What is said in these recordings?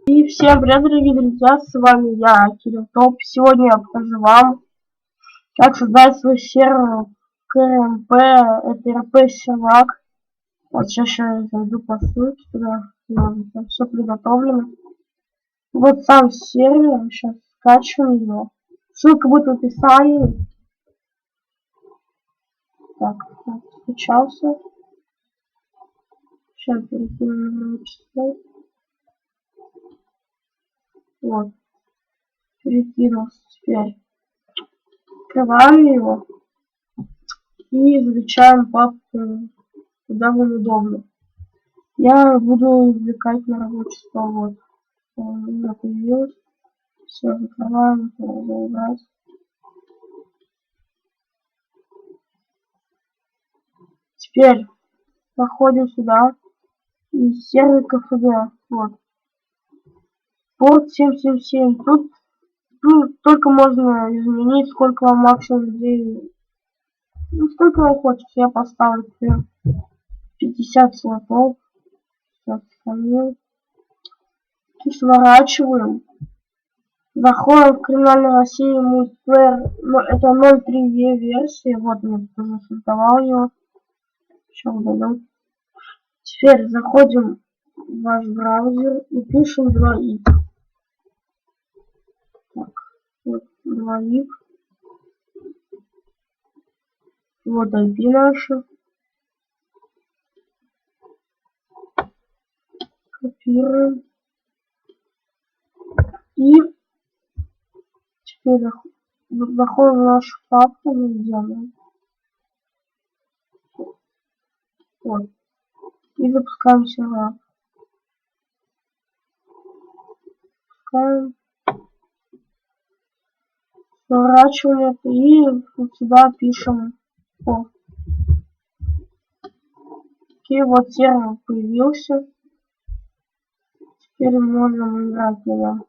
И всем привет, дорогие друзья, с вами я, Кирилл Топ. Сегодня я покажу вам, как создать свой сервер КРМП, это РП сервак. Вот сейчас я зайду по ссылке туда, там все приготовлено. Вот сам сервер, сейчас скачиваем его. Ссылка будет в описании. Так, скачался. Сейчас перекину на число. Вот. Перекинулся. Теперь открываем его и изучаем папку, куда вам удобно. Я буду извлекать на рабочий стол. Вот. У меня появилось. Все, закрываем, убрать. Теперь заходим сюда. И сервер КФД. Вот. Порт 777. Тут только можно изменить, сколько вам максимум людей. Ну, сколько вам хочется. Я поставлю, например, 50 слотов. Сейчас сканирую. И сворачиваем. Заходим в Криминальной России мультиплеер. Это 0.3 версия. Вот я тоже создавал ее. Сейчас удалю. Теперь заходим в ваш браузер и пишем 2ip. Так, вот 2ip. Вот IP наша. Копируем. И теперь заходим в нашу папку, делаем. Вот. И запускаем сервак. Запускаем. Сворачиваем это и вот сюда пишем. О. Окей, вот сервер появился. Теперь можем играть на нем.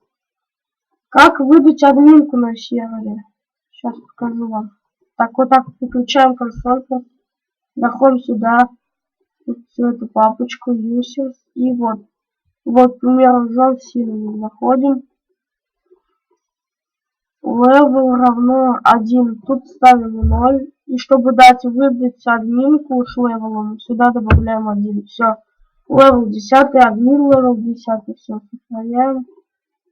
Как выдать админку на сервере? Сейчас покажу вам. Так, вот так выключаем консольку. Заходим сюда. Вот всю эту папочку users. И вот. Вот, к примеру, John Cena. Заходим. Level равно 1. Тут ставим 0. И чтобы дать выдать админку с левелом, сюда добавляем 1. Все. Level 10, админ level 10. Все, сохраняем.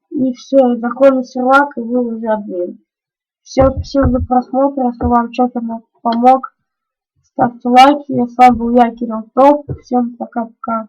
И все, и заходим в сервак, и вы уже админ. Всем спасибо за просмотр. Если вам что-то помог, ставьте лайки. С вами был я, Кирилл Топ. Всем пока-пока.